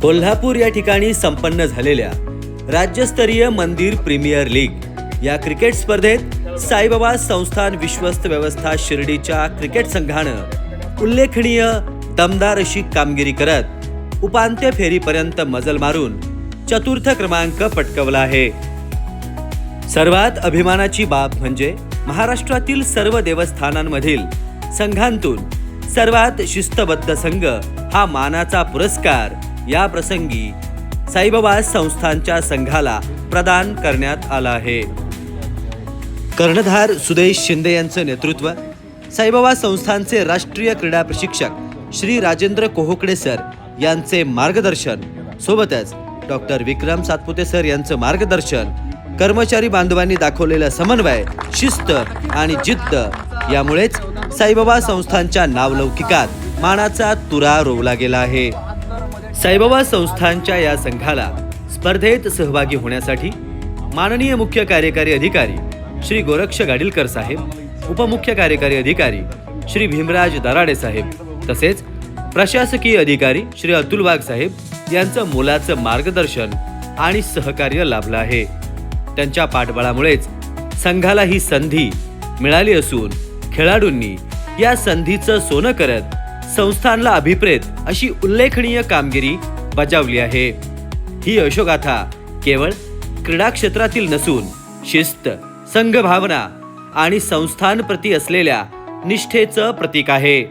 कोल्हापूर या ठिकाणी संपन्न झालेल्या राज्यस्तरीय मंदिर प्रीमियर लीग या क्रिकेट स्पर्धेत साईबाबा संस्थान विश्वस्त व्यवस्था शिर्डीच्या क्रिकेट संघानं उल्लेखनीय दमदार अशी कामगिरी करत उपांत्य फेरीपर्यंत मजल मारून चतुर्थ क्रमांक पटकावला आहे। सर्वात अभिमानाची बाब म्हणजे महाराष्ट्रातील सर्व देवस्थानांमधील संघांतून सर्वात शिस्तबद्ध संघ हा मानाचा पुरस्कार या प्रसंगी साईबाबा संस्थानच्या संघाला प्रदान करण्यात आला आहे। कर्णधार सुदेश शिंदे यांचं नेतृत्व, साईबाबा संस्थानचे राष्ट्रीय क्रीडा प्रशिक्षक श्री राजेंद्र कोहोकडे सर यांचे मार्गदर्शन सोबतच डॉक्टर विक्रम सातपुते सर यांचं मार्गदर्शन, कर्मचारी बांधवांनी दाखवलेला समन्वय, शिस्त आणि जिद्द यामुळेच साईबाबा संस्थानच्या नावलौकिकात मानाचा तुरा रोवला गेला आहे। साईबाबा संस्थानच्या या संघाला स्पर्धेत सहभागी होण्यासाठी माननीय मुख्य कार्यकारी अधिकारी श्री गोरक्ष गाडीलकर साहेब, उपमुख्य कार्यकारी अधिकारी श्री भीमराज दराडे साहेब तसेच प्रशासकीय अधिकारी श्री अतुल वाघ साहेब यांचं मोलाचं मार्गदर्शन आणि सहकार्य लाभलं आहे। त्यांच्या पाठबळामुळेच संघाला ही संधी मिळाली असून खेळाडूंनी या संधीचं सोनं करत संस्थानला अभिप्रेत अशी उल्लेखनीय कामगिरी बजावली आहे। ही यशोगाथा केवळ क्रीडा क्षेत्रातील नसून शिस्त, संघभावना आणि संस्थानप्रती असलेल्या निष्ठेचं प्रतीक आहे।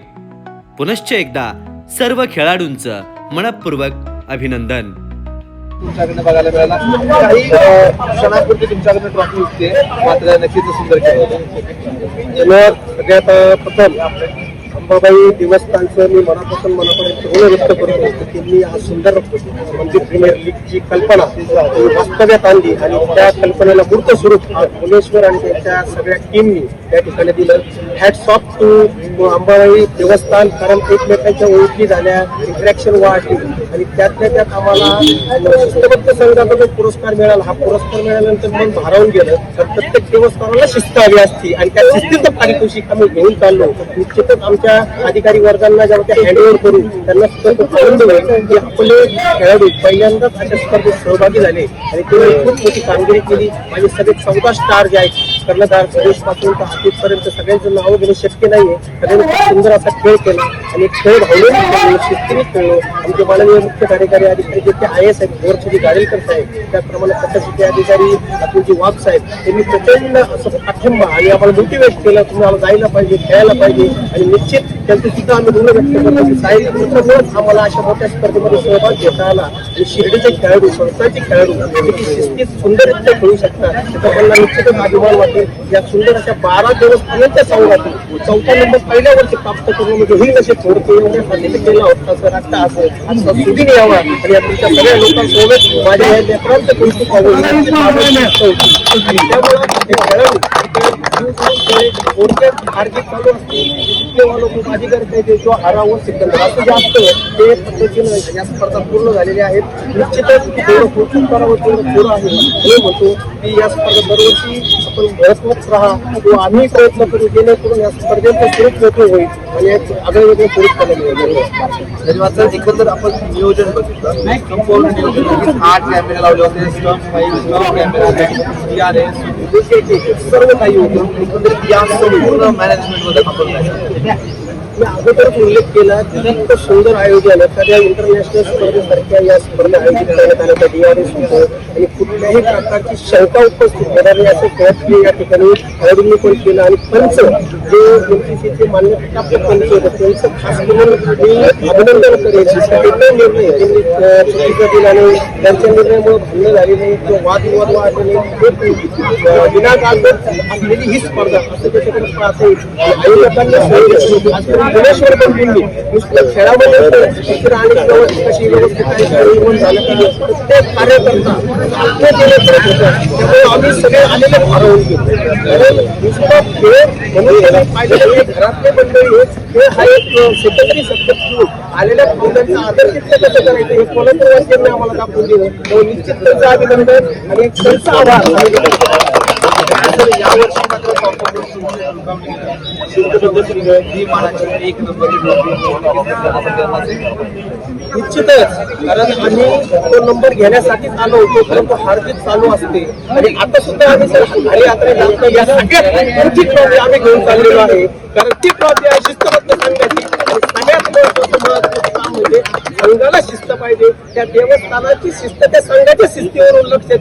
पुनश्च एकदा सर्व खेळाडूंचं मनपूर्वक अभिनंदन। तुमच्याकडनं बघायला मिळाला काही क्षणापूर्वी तुमच्याकडनं ट्रॉफी उठते, मात्र नक्कीच सुंदर खेळ होता। सगळ्यात प्रथम अंबाबाई देवस्थानचं मी मनापासून ऋण व्यक्त करतो की त्यांनी हा सुंदर मंदिर प्रीमियर लीगची कल्पना वास्तव्यात आणली आणि त्या कल्पनेला मूर्त स्वरूप भुवनेश्वर आणि त्यांच्या सगळ्या टीमनी त्या ठिकाणी दिलं। हॅट्स ऑफ टू अंबाबाई देवस्थान, कारण एकमेकांच्या ओळखी झाल्या, इंटरॅक्शन वाढली आणि त्यातल्या त्यात आम्हाला शिस्तबद्ध संघाचा पुरस्कार मिळाला। हा पुरस्कार मिळाल्यानंतर मन भारावून गेलं, तर प्रत्येक देवस्थानाला शिस्त हवी असती आणि त्या शिस्तीचं पारितोषिक आम्ही घेऊन चाललो। निश्चितच आमच्या अधिकारी वर्गांना जेव्हा ते हँडओव्हर करू त्यांना सुद्धा खूप आनंद होईल की आपले खेळाडू पहिल्यांदाच अशा स्पर्धेत सहभागी झाले आणि त्यांनी खूप मोठी कामगिरी केली। माझे सगळे 14 स्टार जे आहेत, कर्णधार सुदेश पासून तर अतिथपर्यंत सगळ्यांचं नाव घेणं शक्य नाहीये। सगळ्यांनी खूप सुंदर असा खेळ केला आणि खेळ भावनेने खेळलो, शिस्तीने खेळलो। आमचे माननीय मुख्य कार्यकारी अधिकारी जे IAS आहेत, गोरक्षजी गाडीलकर साहेब, त्याचप्रमाणे प्रशासकीय अधिकारी अतुलजी वाघ साहेब यांनी प्रचंड असं पाठिंबा आणि आम्हाला मोटिवेट केलं, तुम्हाला जायला पाहिजे, खेळायला पाहिजे आणि निश्चित त्यांचं सुद्धा आम्ही ऋण व्यक्त करतो की साहेब आम्हाला अशा मोठ्या स्पर्धेमध्ये सहभाग घेता आला आणि शिर्डीचे खेळाडू, संस्थांचे खेळाडू किती शिस्तीत सुंदररित्या खेळू शकतात त्याचा मला निश्चितच अभिमान वाटेल। या सुंदर अशा 12 देवस्थानांच्या संघातून 4था नंबर पहिल्या वर्षी प्राप्त करून म्हणजे ही नशे थोडके एवढ्यासाठी केला होता सर। आता असं आज सुदीन यावा आणि या तुमच्या सगळ्या लोकांसोबत माझ्या या लेकरांचं कौतुक व्हावं त्यामुळे हार्दिक चालू असते खूप अधिकारी पाहिजे किंवा हरावर सिकंदर असं जे असतं ते पद्धतीनं या स्पर्धा पूर्ण झालेल्या आहेत। निश्चितच थोडं कौतुक करावं तेवढं थोडं आहे। हे म्हणतो की या स्पर्धा दरवर्षी आपण महत्वच राहा किंवा आम्ही प्रयत्न करू जेणेकरून या स्पर्धेचं स्वरूप मोठं होईल आणि एक आगळेवेगळे स्वरूप धन्यवाद सर। एकंदर आपण नियोजन बघितलं, संपूर्ण नियोजन 8 कॅमेरे लावले होते, सर्व काही होतं। एकंदरीत या संपूर्ण मॅनेजमेंटमध्ये आपण मी अगोदरच उल्लेख केला की इतकं सुंदर आयोजन एखाद्या इंटरनॅशनल स्पर्धेसारख्या या स्पर्धा आयोजित करण्यात आल्या त्या DRS होतं आणि कुठल्याही प्रकारची शंका उपस्थित होणार नाही असं खेळाडू या ठिकाणी खेळाडूंनी पण केलं आणि पंच जे MCCचे मान्यताप्राप्त पंच होते त्यांचं खास करून मी अभिनंदन करेन। निर्णय त्यांनी चुकीचा दिला नाही, त्यांच्या निर्णयामुळे भांडणं झाली नाही किंवा वादविवाद वाढले नाही, विनाकारण असलेली ही स्पर्धा असं त्याच्याकडे पाहता येईल। आयोजकांना भुवनेश्वर पण दिल्ली नुसतं खेळामध्ये इतर आणि कशी व्यवस्थित झालं प्रत्येक कार्यकर्ता आपल्या केले करत होता, त्यामुळे आम्ही सगळे आलेले भारावून गेलो। कारण नुसतं खेळ म्हणून त्याला पाहिजे घरातले मंडळी हे हा एक सेकंडरी सब्जेक्ट घेऊन आलेल्या मुलांचा आदर किती कसं करायचं हे कोणाच्या वाक्यांनी आम्हाला दाखवून दिलं, त्यामुळे निश्चित त्यांचं अभिनंदन आणि त्यांचा आभार। यावर्षी मात्र ही मानाची एक निश्चितच, कारण आम्ही तो नंबर घेण्यासाठीच आलो होतो, परंतु हार जीत चालू असते आणि आता सुद्धा आम्ही घाडी यात्रेला या सगळ्यात मोठी ट्रॉफी आम्ही घेऊन चाललेलो आहे. कारण ती ट्रॉफी आहे शिस्तबद्ध संघाची आणि सगळ्यात महत्वाचं काम म्हणजे संघाला शिस्त पाहिजे. त्या देवस्थानाची शिस्त त्या संघाच्या शिस्तीवरून लक्ष